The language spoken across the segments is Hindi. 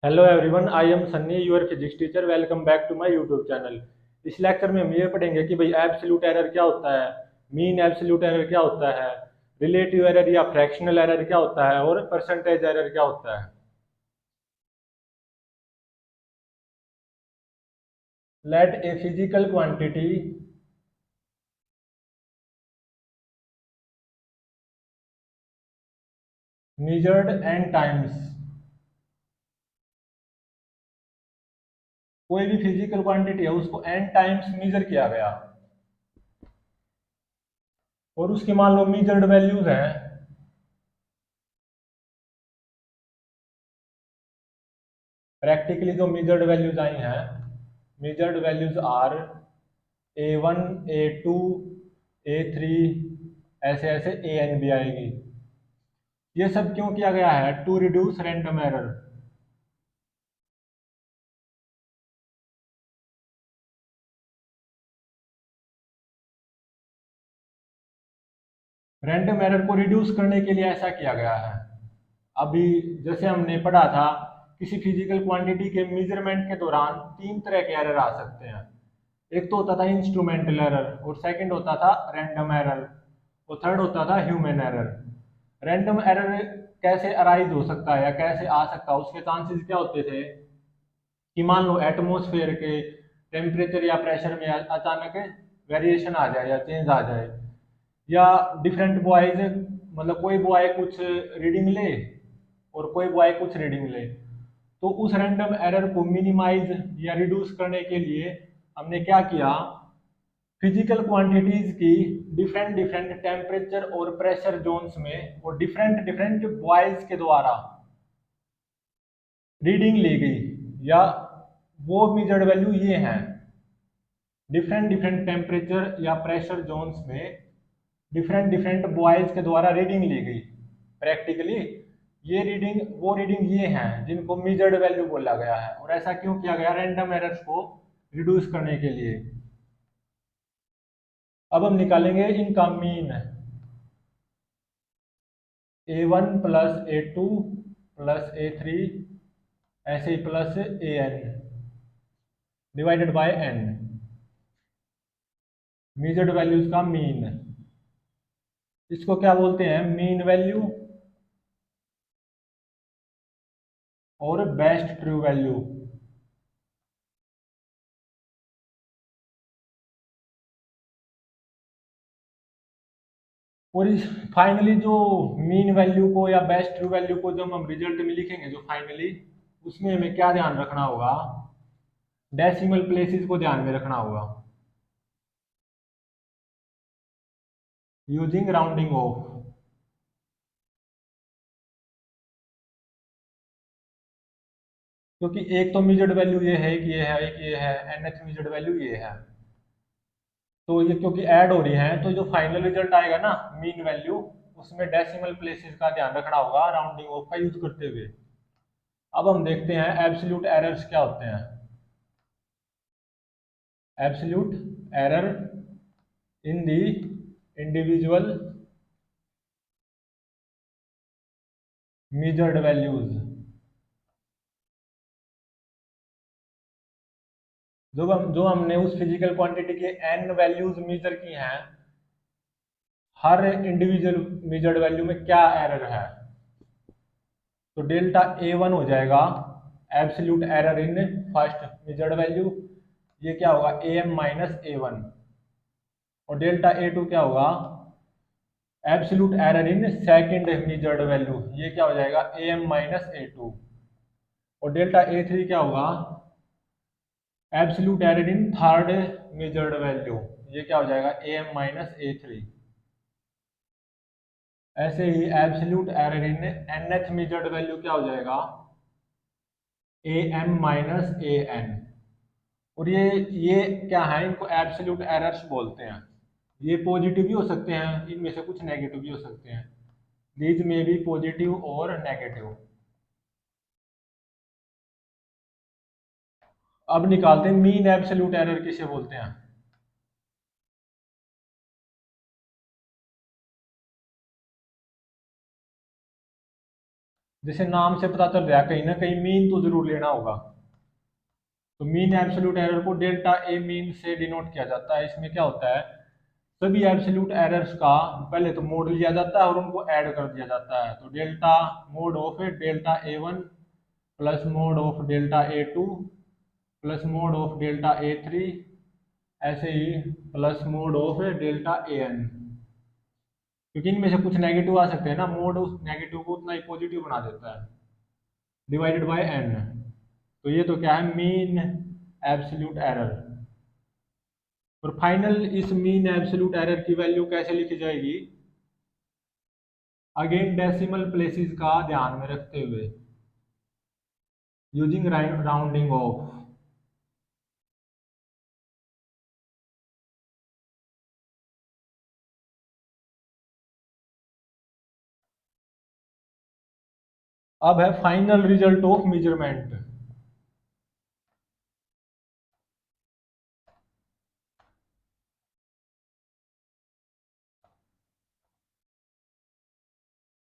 Hello everyone, I am Sunny, your physics teacher. Welcome back to my YouTube channel. इस लेक्चर में हम ये पढ़ेंगे कि भाई एब्सोल्यूट एरर क्या होता है, मीन एब्सोल्यूट एरर क्या होता है, रिलेटिव एरर या फ्रैक्शनल एरर क्या होता है और परसेंटेज एरर क्या होता है। Let a physical quantity measured n times. कोई भी फिजिकल क्वांटिटी है उसको n टाइम्स मेजर किया गया और उसकी मान लो मेजर्ड वैल्यूज हैं। प्रैक्टिकली जो मेजर्ड वैल्यूज आई हैं, measured values are A1, A2, A3, ऐसे ऐसे AN भी आएगी। ये सब क्यों किया गया है? To reduce random error. Random error को रिड्यूस करने के लिए ऐसा किया गया है। अभी जैसे हमने पढ़ा था, किसी फिजिकल क्वांटिटी के मेजरमेंट के दौरान तीन तरह के एरर आ सकते हैं। एक तो होता था इंस्ट्रूमेंटल एरर, और सेकंड होता था रैंडम एरर, और थर्ड होता था ह्यूमन एरर। रैंडम एरर कैसे अराइज हो सकता है या कैसे आ सकता है, उसके चांसेस क्या होते थे कि मान लो एटमॉस्फेयर के टेम्परेचर या प्रेशर में अचानक वेरिएशन आ जाए या चेंज आ जाए, या डिफरेंट बॉयज, मतलब कोई बॉय कुछ रीडिंग ले और कोई बॉय कुछ रीडिंग ले। तो उस रैंडम एरर को मिनिमाइज या रिड्यूस करने के लिए हमने क्या किया, फिजिकल क्वांटिटीज की डिफरेंट डिफरेंट टेम्परेचर और प्रेशर जोन्स में और डिफरेंट डिफरेंट बॉयज के द्वारा रीडिंग ली गई, या वो मेजर्ड वैल्यू ये हैं। डिफरेंट डिफरेंट टेम्परेचर या प्रेशर जोन्स में डिफरेंट डिफरेंट बॉयज के द्वारा रीडिंग ली गई। प्रैक्टिकली ये रीडिंग, वो रीडिंग ये हैं जिनको मेजर्ड वैल्यू बोला गया है। और ऐसा क्यों किया गया? रैंडम एरर्स को रिड्यूस करने के लिए। अब हम निकालेंगे इनका mean. A1 plus A2 plus A3 ऐसे ही plus AN divided by n, measured values का मीन। इसको क्या बोलते हैं? मीन वैल्यू और बेस्ट ट्रू वैल्यू। और इस फाइनली जो मीन वैल्यू को या बेस्ट ट्रू वैल्यू को जब हम रिजल्ट में लिखेंगे जो फाइनली, उसमें हमें क्या ध्यान रखना होगा? डेसिमल प्लेसेस को ध्यान में रखना होगा, यूजिंग राउंडिंग ऑफ। क्योंकि एक तो मेजर्ड वैल्यू ये है, एक ये है, एक ये है, nth मेजर्ड वैल्यू ये है। तो ये क्योंकि ऐड हो रही है, तो जो फाइनल रिजल्ट आएगा ना मीन वैल्यू, उसमें डेसिमल प्लेसेस का ध्यान रखना होगा राउंडिंग ऑफ का यूज करते हुए। अब हम देखते हैं एब्सोल्यूट एरर्स क्या होते हैं। एब्सोल्यूट एरर इन दी इंडिविजुअल मेजर्ड वैल्यूज। जो हमने उस फिजिकल क्वांटिटी के एन वैल्यूज मेजर की हैं, हर इंडिविजुअल मेजर्ड वैल्यू में क्या एरर है। तो डेल्टा A1 हो जाएगा absolute error in first measured value, ये क्या होगा? AM-A1। और डेल्टा A2 क्या होगा? Absolute error in second measured value, ये क्या हो जाएगा? AM-A2। और डेल्टा A3 क्या होगा? Absolute error in third measured value, ये क्या हो जाएगा? AM-A3। ऐसे ही absolute error in nth measured value क्या हो जाएगा? AM-AN। और ये क्या है? इनको एब्सोल्यूट एरर्स बोलते हैं। ये पॉजिटिव भी हो सकते हैं, इनमें से कुछ नेगेटिव भी हो सकते हैं। दीज में भी पॉजिटिव और नेगेटिव। अब निकालते हैं मीन एब्सोल्यूट एरर किसे बोलते हैं। जैसे नाम से पता चल रहा है कहीं ना कहीं मीन तो जरूर लेना होगा। तो मीन एब्सोल्यूट एरर को डेल्टा ए मीन से डिनोट किया जाता है। इसमें क्या होता है, सभी एब्सोल्यूट एरर्स का पहले तो मोड लिया जाता है और उनको ऐड कर दिया जाता है। तो delta mod of delta A one plus mod of delta A two plus mod of delta A three, ऐसे ही plus mod of delta A N. क्योंकि इनमें से कुछ नेगेटिव आ सकते हैं ना, मोड उस नेगेटिव को उतना ही पॉजिटिव बना देता है, डिवाइडेड बाय एन। तो ये तो क्या है, मीन एब्सोल्यूट एरर। और फाइनल इस मीन एब्सोल्यूट एरर की वैल्यू कैसे लिखी जाएगी, अगेन डेसिमल प्लेसेस का ध्यान में रखते हुए, यूजिंग राउंडिंग ऑफ। अब है फाइनल रिजल्ट ऑफ मेजरमेंट।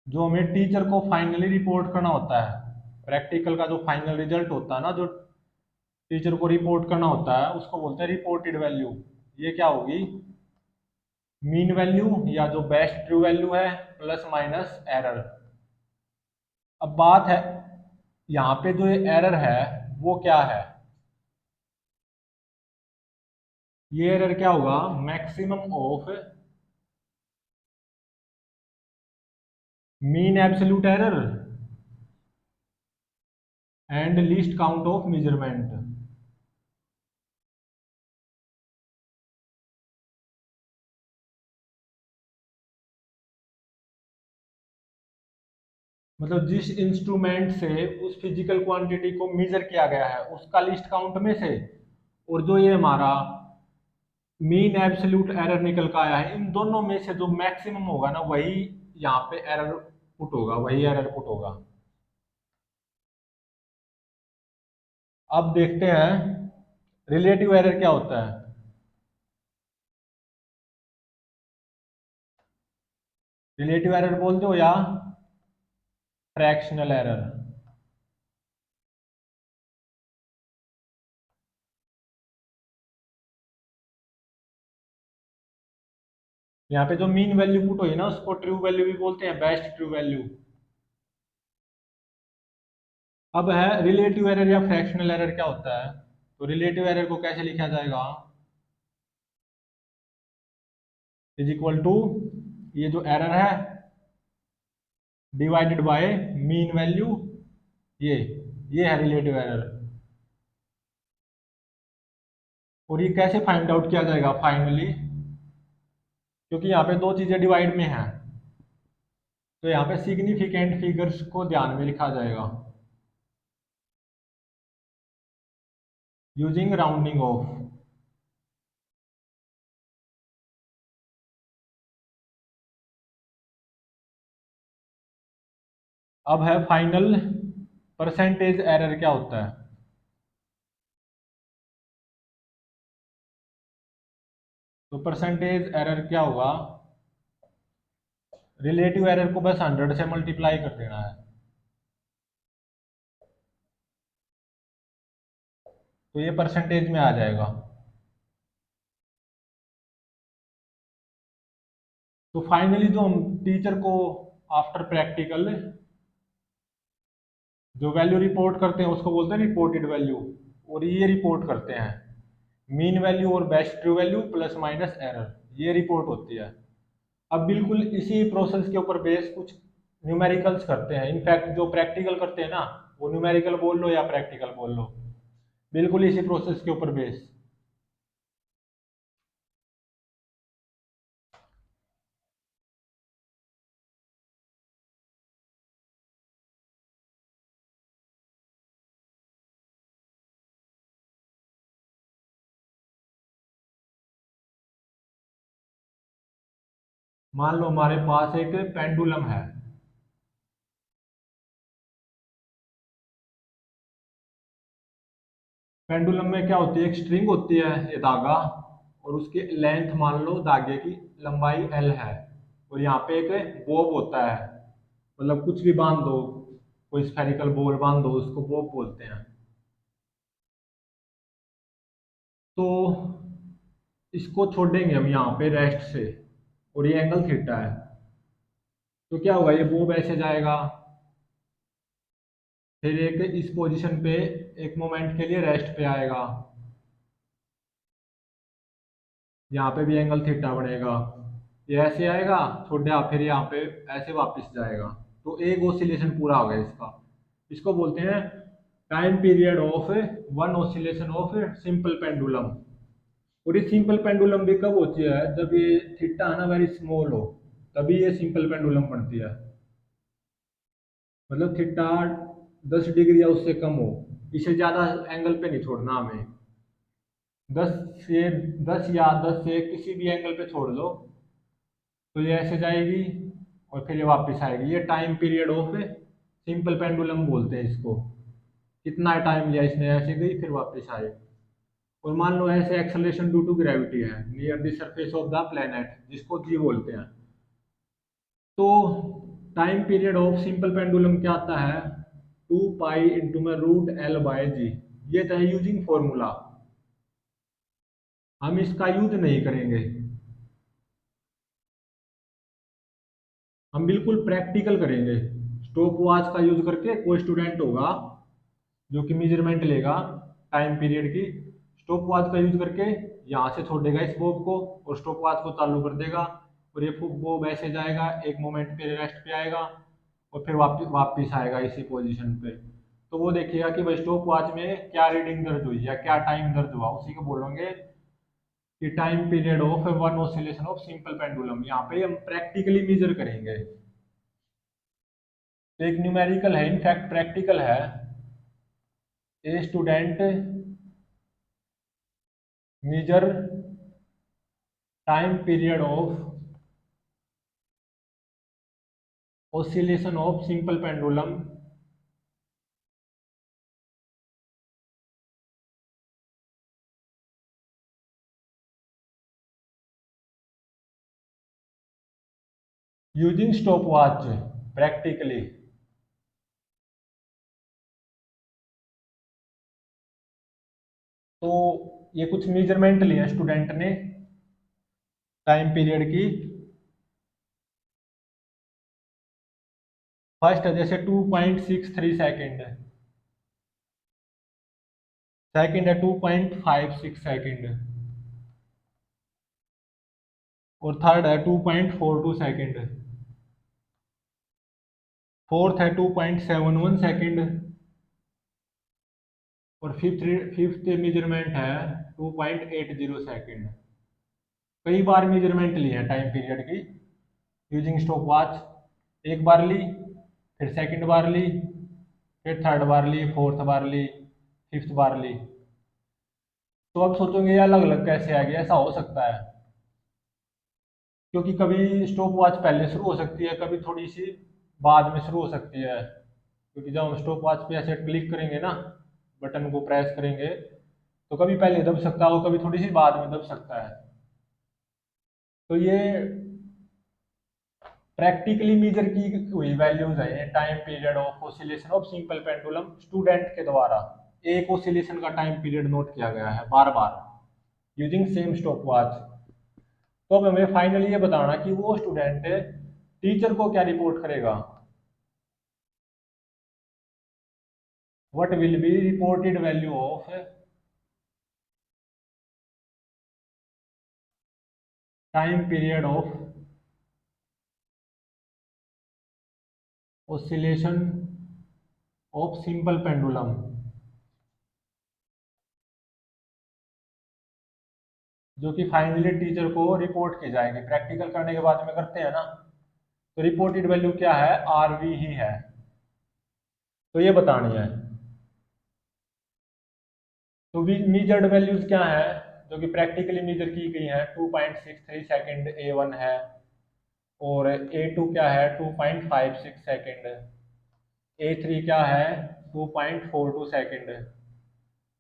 जो हमें टीचर को फाइनली रिपोर्ट करना होता है, प्रैक्टिकल का जो फाइनल रिजल्ट होता है ना, जो टीचर को रिपोर्ट करना होता है, उसको बोलते हैं रिपोर्टेड वैल्यू। ये क्या होगी, मीन वैल्यू या जो बेस्ट ट्रू वैल्यू है प्लस माइनस एरर। अब बात है यहाँ पे जो ये एरर है वो क्या है, ये एरर क्या होगा, maximum of mean absolute error and least count of measurement. मतलब जिस इंस्ट्रूमेंट से उस फिजिकल क्वांटिटी को मेजर किया गया है उसका लिस्ट काउंट में से, और जो ये हमारा मीन एब्सोल्यूट एरर निकल का आया है, इन दोनों में से जो मैक्सिमम होगा ना वही यहाँ पे एरर पुट होगा, वही एरर पुट होगा। अब देखते हैं रिलेटिव एरर क्या होता है। रिलेटिव एरर बोलते हो या फ्रैक्शनल एरर। यहाँ पे जो मीन वैल्यू पुट हुई ना उसको ट्रू वैल्यू भी बोलते हैं, बेस्ट ट्रू वैल्यू। अब है रिलेटिव एरर या फ्रैक्शनल एरर क्या होता है। तो रिलेटिव एरर को कैसे लिखा जाएगा, इज इक्वल टू ये जो एरर है डिवाइडेड बाय मीन वैल्यू, ये है रिलेटिव एरर। और ये कैसे फाइंड आउट किया जाएगा फाइनली, क्योंकि यहाँ पे दो चीजें डिवाइड में हैं, तो यहाँ पे सिग्निफिकेंट फिगर्स को ध्यान में लिखा जाएगा यूजिंग राउंडिंग ऑफ। अब है फाइनल परसेंटेज एरर क्या होता है। तो परसेंटेज एरर क्या होगा, रिलेटिव एरर को बस 100 से मल्टीप्लाई कर देना है, तो ये परसेंटेज में आ जाएगा। तो फाइनली जो हम टीचर को आफ्टर प्रैक्टिकल जो वैल्यू रिपोर्ट करते हैं उसको बोलते हैं रिपोर्टेड वैल्यू, और ये रिपोर्ट करते हैं मीन वैल्यू और best true value plus minus error, ये रिपोर्ट होती है। अब बिल्कुल इसी प्रोसेस के ऊपर बेस कुछ न्यूमेरिकल्स करते हैं, इनफैक्ट जो प्रैक्टिकल करते हैं ना, वो न्यूमेरिकल बोल लो या प्रैक्टिकल बोल लो, बिल्कुल इसी प्रोसेस के ऊपर बेस। मान लो हमारे पास एक पेंडुलम है, पेंडुलम में क्या होती है, एक स्ट्रिंग होती है ये धागा, और उसकी लेंथ मान लो धागे की लंबाई एल है, और यहाँ पे एक बोब होता है, मतलब कुछ भी बांध दो, कोई स्फेरिकल बॉल बांध दो, उसको बॉब बोलते हैं। तो इसको छोड़ेंगे हम यहाँ पे रेस्ट से, और ये एंगल थीटा है। तो क्या होगा, ये बॉब ऐसे जाएगा, फिर एक इस पोजीशन पे एक मोमेंट के लिए रेस्ट पे आएगा, यहाँ पे भी एंगल थीटा बनेगा, ये ऐसे आएगा छोटा, फिर यहाँ पे ऐसे वापस जाएगा। तो एक ऑसिलेशन पूरा हो गया इसका। इसको बोलते हैं time period of one oscillation of simple pendulum. और ये सिंपल पेंडुलम भी कब होती है, जब ये थीटा है ना वेरी स्मॉल हो, तभी ये सिंपल पेंडुलम बनती है। मतलब थीटा 10 डिग्री या उससे कम हो, इसे ज़्यादा एंगल पे नहीं छोड़ना हमें। 10 से 10 या 10 से किसी भी एंगल पे छोड़ लो, तो ये ऐसे जाएगी और फिर ये वापस आएगी। ये time period of simple pendulum बोलते हैं इसको। कितना टाइम लिया इसने, ऐसे गई फिर वापस आई। और मान लो ऐसे एक्सेलरेशन ड्यू टू ग्रेविटी है near the surface of the planet, जिसको जी बोलते हैं। तो time period of simple pendulum क्या आता है, 2 पाई इंटू में रूट एल बाय जी। ये तो है यूजिंग फॉर्मूला, हम इसका यूज नहीं करेंगे। हम बिल्कुल प्रैक्टिकल करेंगे। स्टॉप वॉच का यूज करके कोई स्टूडेंट होगा जो कि मेजरमेंट लेगा टाइम पीरियड की, स्टॉप वॉच का यूज करके यहाँ से छोड़ेगा इस बॉब को और स्टॉप वॉच को चालू कर देगा, और ये बॉब ऐसे जाएगा, एक मोमेंट पे रेस्ट पे आएगा और फिर वापस वापस आएगा इसी पोजीशन पे। तो वो देखिएगा कि भाई स्टॉप वॉच में क्या रीडिंग दर्ज हुई या क्या टाइम दर्ज हुआ, उसी को बोलेंगे कि time period of one oscillation of simple pendulum. यहाँ पे हम प्रैक्टिकली मेजर करेंगे। तो एक न्यूमेरिकल है, इनफैक्ट प्रैक्टिकल है। A student measure time period of oscillation of simple pendulum using stopwatch practically। तो ये कुछ मेजरमेंट लिए स्टूडेंट ने टाइम पीरियड की। फर्स्ट है जैसे 2.63 सेकेंड, सेकेंड है 2.56 सेकेंड, और थर्ड है 2.42 सेकेंड, फोर्थ है 2.71 सेकेंड, और फिफ्थ मेजरमेंट है 2.80 सेकेंड। कई बार मेजरमेंट ली है टाइम पीरियड की यूजिंग स्टॉप वॉच। एक बार ली, फिर सेकंड बार ली, फिर थर्ड बार ली, फोर्थ बार ली, फिफ्थ बार ली। तो अब सोचोगे ये अलग अलग कैसे आ गया, ऐसा हो सकता है क्योंकि कभी स्टॉप वॉच पहले शुरू हो सकती है, कभी थोड़ी सी बाद में शुरू हो सकती है। क्योंकि जब हम स्टॉप वॉच पे ऐसे क्लिक करेंगे ना, बटन को प्रेस करेंगे, तो कभी पहले दब सकता है और कभी थोड़ी सी बाद में दब सकता है। तो ये प्रैक्टिकली मेजर की हुई वैल्यूज है time period of oscillation of simple pendulum student के द्वारा। एक ऑसिलेशन का टाइम पीरियड नोट किया गया है बार बार यूजिंग सेम स्टॉप वॉच। तो अब हमें फाइनली ये बताना कि वो स्टूडेंट टीचर को क्या रिपोर्ट करेगा। What will be reported value of time period of oscillation of simple pendulum, जो कि फाइनली टीचर को रिपोर्ट की जाएगी। प्रैक्टिकल करने के बाद में करते हैं ना, तो रिपोर्टेड वैल्यू क्या है, आर वी ही है। तो ये बतानी है। तो मेजर्ड वैल्यूज क्या है जो कि प्रैक्टिकली मेजर की गई है, 2.63 सेकेंड A1 है, और A2 क्या है 2.56 सेकेंड, A3 क्या है 2.42 सेकेंड,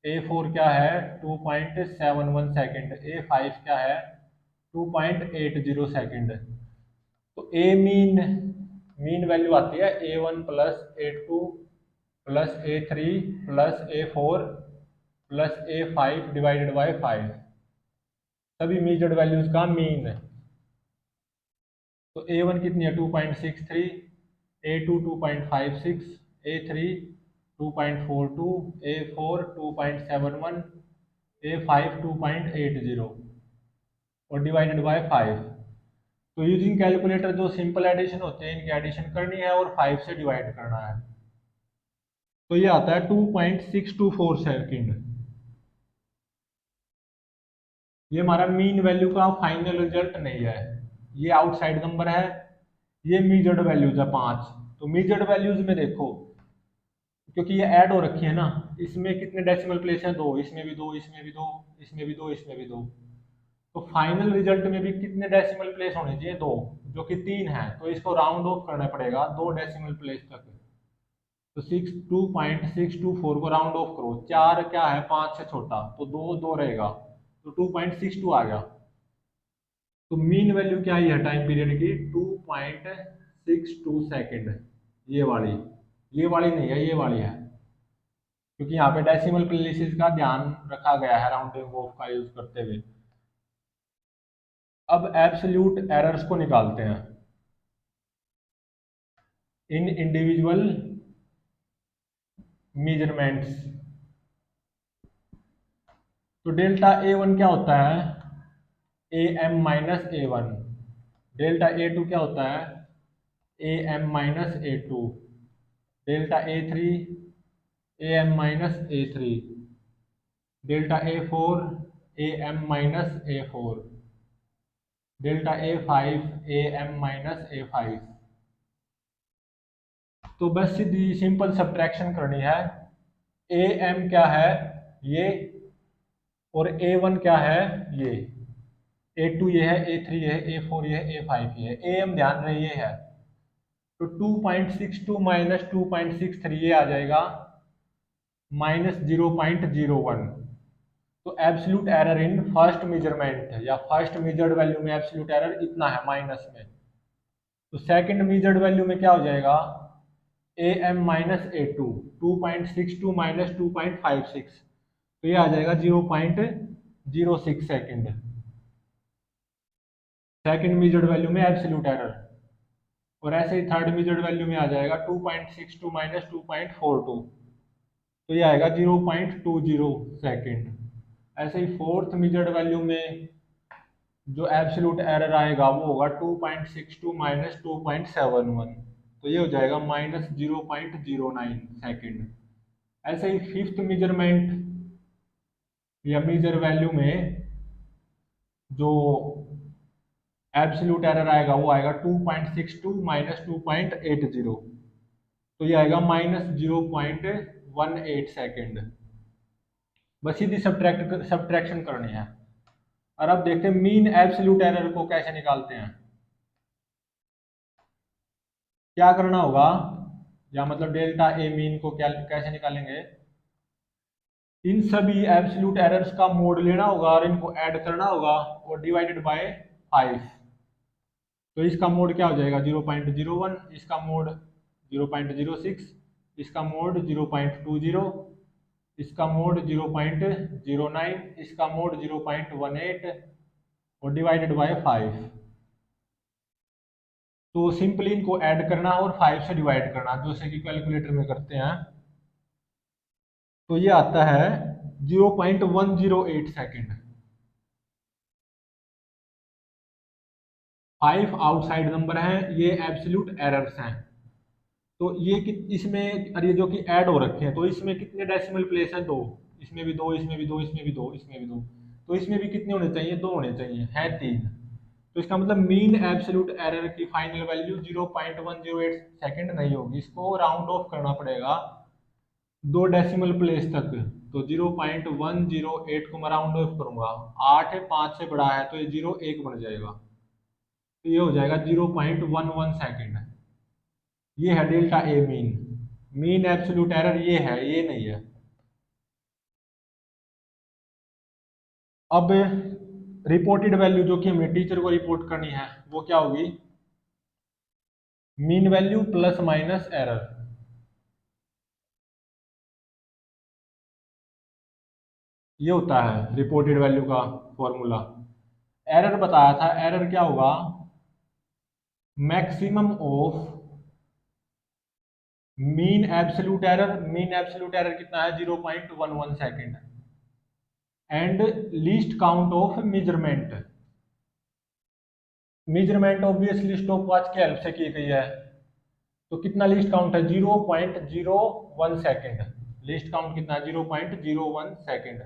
A4 क्या है 2.71 सेकेंड, A5 क्या है 2.80 सेकेंड। तो ए मीन मीन वैल्यू आती है A1 plus A2 plus A3 plus A4 plus A5 divided by 5, सभी मेजर्ड वैल्यूज का मीन। तो A1 कितनी है 2.63, A2 2.56, A3 2.42, A4 2.71, A5 2.80 और डिवाइडेड बाय 5। तो यूजिंग कैलकुलेटर जो सिंपल एडिशन होते हैं इनकी एडिशन करनी है और 5 से डिवाइड करना है। तो ये आता है 2.624 सेकेंड। ये हमारा मीन वैल्यू का फाइनल रिजल्ट नहीं है, ये आउटसाइड नंबर है, ये मीजर्ड वैल्यूज है 5। तो मीजर्ड वैल्यूज में देखो, क्योंकि ये ऐड हो रखी है ना, इसमें कितने डेसिमल प्लेस हैं 2, इसमें भी 2, इसमें भी 2, इसमें भी 2, इसमें भी 2। तो फाइनल रिजल्ट में भी कितने डेसिमल प्लेस होने चाहिए 2, जो कि 3 है। तो इसको राउंड ऑफ करना पड़ेगा 2 डेसिमल प्लेस तक। तो 2.624 को राउंड ऑफ करो, 4 क्या है 5 से छोटा, तो 2 2 रहेगा, तो 2.62 आ गया। तो मीन वैल्यू क्या है टाइम पीरियड की 2.62 सेकेंड। ये वाली नहीं है, ये वाली है, क्योंकि यहाँ पे डेसिमल प्लेसेस का ध्यान रखा गया है राउंडिंग ऑफ का यूज करते हुए। अब एब्सोल्यूट एरर्स को निकालते हैं इन इंडिविजुअल मेजरमेंट्स। तो डेल्टा A1 क्या होता है AM minus A1, delta A2 क्या होता है AM minus A2, delta A3 AM minus A3, delta A4 AM minus A4, delta A5 AM minus A5। तो बस सीधी सिंपल सब्ट्रैक्शन करनी है। AM क्या है ये, और A1 क्या है ये, A2 ये है, A3 ये है, A4 ये है, A5 ये है, AM ध्यान रहे ये है। तो 2.62 माइनस 2.63 ये आ जाएगा माइनस 0.01। तो absolute error in first measurement या फर्स्ट मेजर्ड वैल्यू में एब्सोल्यूट एरर इतना है माइनस में। तो सेकंड मेजर्ड वैल्यू में क्या हो जाएगा AM माइनस A2, 2.62 माइनस 2.56, तो ये आ जाएगा 0.06 सेकेंड, सेकंड मेजर्ड वैल्यू में एब्सोल्यूट एरर। और ऐसे ही थर्ड मेजर्ड वैल्यू में आ जाएगा 2.62 माइनस 2.42, तो ये आएगा 0.20 सेकेंड। ऐसे ही फोर्थ मेजर्ड वैल्यू में जो एब्सोल्यूट एरर आएगा वो होगा 2.62 माइनस 2.71, तो ये हो जाएगा माइनस 0.09 सेकेंड। ऐसे ही फिफ्थ मेजरमेंट या मेजर वैल्यू में जो एब्सोल्यूट एरर आएगा वो आएगा 2.62 माइनस 2.80, तो ये आएगा माइनस 0.18 सेकेंड। बस सीधी सब्ट्रैक्शन करनी है। और अब देखते हैं मीन एब्सोल्यूट एरर को कैसे निकालते हैं। क्या करना होगा, या मतलब डेल्टा ए मीन को क्या कैसे निकालेंगे, इन सभी एब्सोल्यूट एरर्स का मोड लेना होगा और इनको ऐड करना होगा और डिवाइडेड बाय 5। तो इसका मोड क्या हो जाएगा 0.01, इसका मोड 0.06, इसका मोड 0.20, इसका मोड 0.09, इसका मोड 0.18 और डिवाइडेड बाय 5। तो सिंपली इनको ऐड करना और 5 से डिवाइड करना, जैसे कि कैलकुलेटर में करते हैं। तो ये आता है 0.108 सेकेंड। 5 आउटसाइड नंबर हैं, ये एब्सोल्यूट एरर्स हैं। तो ये इसमें, और ये जो कि ऐड हो रखे हैं, तो इसमें कितने डेसिमल प्लेस हैं 2, इसमें भी 2, इसमें भी 2, इसमें भी 2, इसमें भी 2, तो इसमें भी कितने होने चाहिए 2 होने चाहिए, है 3। तो इसका मतलब मीन एब्सोल्यूट एरर की फाइनल वैल्यू 0.108 सेकेंड नहीं होगी, इसको राउंड ऑफ करना पड़ेगा 2 डेसिमल प्लेस तक। तो 0.108 को मैं राउंड ऑफ करूंगा, 8 5 से बड़ा है तो ये 0 1 बन जाएगा, तो ये हो जाएगा 0.11 सेकेंड। ये है delta A mean. Mean absolute error ये है, ये नहीं है। अब रिपोर्टेड वैल्यू जो कि हमें टीचर को रिपोर्ट करनी है वो क्या होगी, mean value plus minus error. ये होता है रिपोर्टेड वैल्यू का फॉर्मूला। एरर बताया था, एरर क्या होगा, maximum of mean absolute error कितना है 0.11 second, and least count of measurement obviously stop watch की हेल्प से की गई है, तो कितना लीस्ट काउंट है 0.01 सेकेंड। लीस्ट काउंट कितना है 0.01 सेकेंड।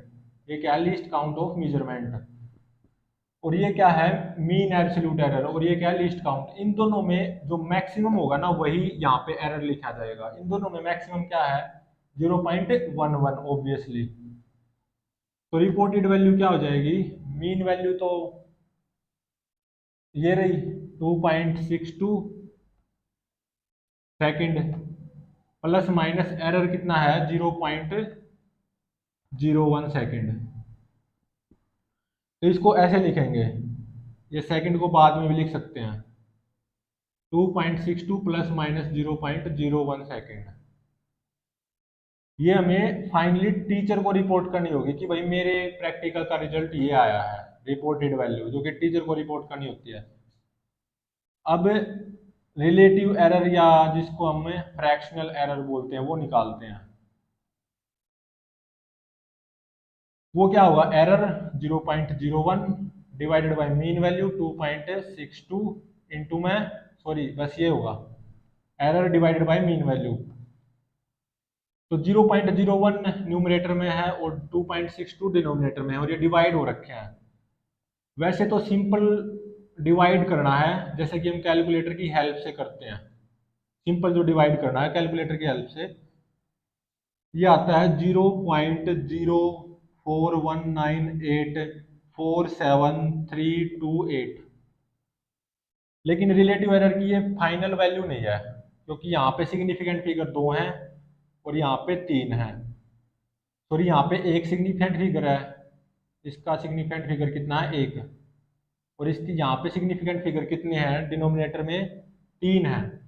ये क्या है लीस्ट काउंट ऑफ मेजरमेंट। और ये क्या है मीन एब्सोल्यूट एरर, और ये क्या है लीस्ट काउंट। इन दोनों में जो मैक्सिमम होगा ना वही यहाँ पे एरर लिखा जाएगा। इन दोनों में मैक्सिमम क्या है 0.11 ऑब्वियसली। तो रिपोर्टेड वैल्यू क्या हो जाएगी, मीन वैल्यू तो ये रही 2.62 सेकंड, प्लस माइनस एरर कितना है 0.01 सेकंड। तो इसको ऐसे लिखेंगे, ये सेकंड को बाद में भी लिख सकते हैं, 2.62 प्लस माइनस 0.01 सेकेंड। ये हमें फाइनली टीचर को रिपोर्ट करनी होगी कि भाई मेरे प्रैक्टिकल का रिजल्ट ये आया है, रिपोर्टेड वैल्यू जो कि टीचर को रिपोर्ट करनी होती है। अब रिलेटिव एरर या जिसको हम फ्रैक्शनल एरर बोलते हैं वो निकालते हैं। वो क्या होगा error 0.01 divided by mean value 2.62 into में सॉरी बस ये होगा error divided by mean value. तो 0.01 न्यूमरेटर में है और 2.62 डिनोमिनेटर में है, और ये डिवाइड हो रखे हैं। वैसे तो सिंपल डिवाइड करना है जैसे कि हम कैलकुलेटर की हेल्प से करते हैं। सिंपल जो डिवाइड करना है कैलकुलेटर की हेल्प से, ये आता है 0.041984738। लेकिन रिलेटिव एरर की ये फाइनल वैल्यू नहीं है, क्योंकि यहाँ पे सिग्निफिकेंट फिगर 2 हैं और यहाँ पे 3 है। सॉरी यहाँ पे एक सिग्निफिकेंट फिगर है, इसका सिग्निफिकेंट फिगर कितना है 1, और इसकी यहाँ पे सिग्निफिकेंट फिगर कितने हैं डिनोमिनेटर में 3 है।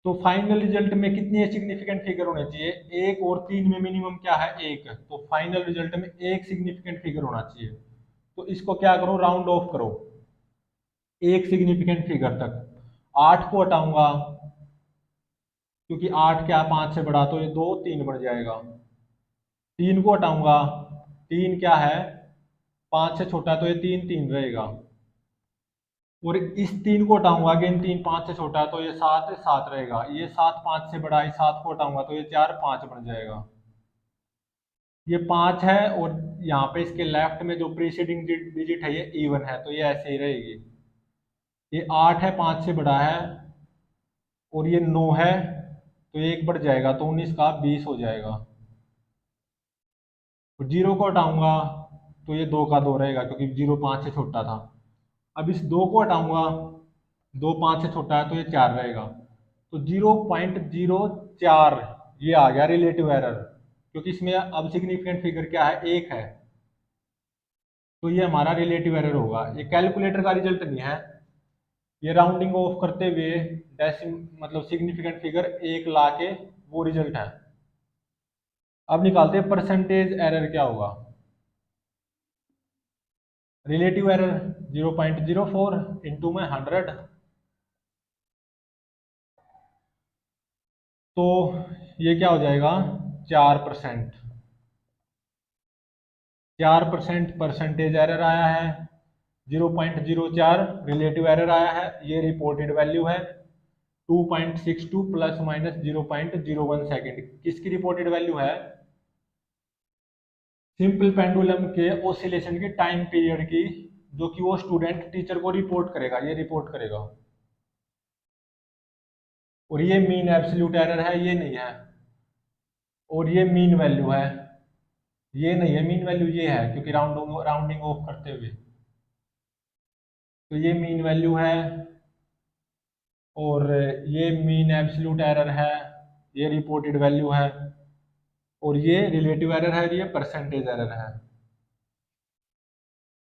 तो फाइनल रिजल्ट में कितने सिग्निफिकेंट फिगर होने चाहिए, 1 और 3 में मिनिमम क्या है 1, तो फाइनल रिजल्ट में 1 सिग्निफिकेंट फिगर होना चाहिए। तो इसको क्या करो राउंड ऑफ करो 1 सिग्निफिकेंट फिगर तक। 8 को हटाऊंगा क्योंकि 8 क्या 5 से बड़ा, तो ये 2 3 बढ़ जाएगा। 3 को हटाऊंगा, 3 क्या है 5 से छोटा, तो ये 3 3 रहेगा। और इस 3 को हटाऊंगा अगेन 3 5 से छोटा, तो ये 7 7 रहेगा। ये 7 5 से बड़ा, इस 7 को हटाऊंगा तो ये 4 5 बन जाएगा। ये 5 है और यहाँ पे इसके लेफ्ट में जो प्रीसीडिंग डिजिट है ये इवन है, तो ये ऐसे ही रहेगी। ये 8 है 5 से बड़ा है, और ये 9 है, तो ये 1 बढ़ जाएगा, तो 19 का 20 हो जाएगा। और 0 को हटाऊंगा तो ये 2 का 2 रहेगा क्योंकि 0 5 से छोटा था। अब इस 2 को हटाऊंगा, 2 5 से छोटा है, तो ये 4 रहेगा। तो 0.04 ये आ गया रिलेटिव एरर, क्योंकि इसमें अब सिग्निफिकेंट फिगर क्या है 1 है, तो ये हमारा रिलेटिव एरर होगा। ये कैलकुलेटर का रिजल्ट नहीं है, ये राउंडिंग ऑफ करते हुए डेसिम मतलब सिग्निफिकेंट फिगर 1 ला के वो रिजल्ट है। अब निकालते हैं परसेंटेज एरर क्या होगा। रिलेटिव एरर 0.04 इंटू में 100, तो ये क्या हो जाएगा 4%। 4% परसेंटेज एरर आया है, 0.04 रिलेटिव एरर आया है, ये रिपोर्टेड वैल्यू है। 2.62 प्लस माइनस 0.01 सेकेंड किसकी रिपोर्टेड वैल्यू है, सिंपल पेंडुलम के ओसिलेशन की टाइम पीरियड की, जो कि वो स्टूडेंट टीचर को रिपोर्ट करेगा, ये रिपोर्ट करेगा। और ये मीन एब्सोल्यूट एरर है, ये नहीं है। और ये मीन वैल्यू है, ये नहीं है मीन वैल्यू, ये है क्योंकि राउंडिंग ऑफ करते हुए। तो ये मीन वैल्यू है, और ये मीन एब्सोल्यूट एरर है, ये रिपोर्टेड वैल्यू है, और ये रिलेटिव एरर है, ये परसेंटेज एरर है।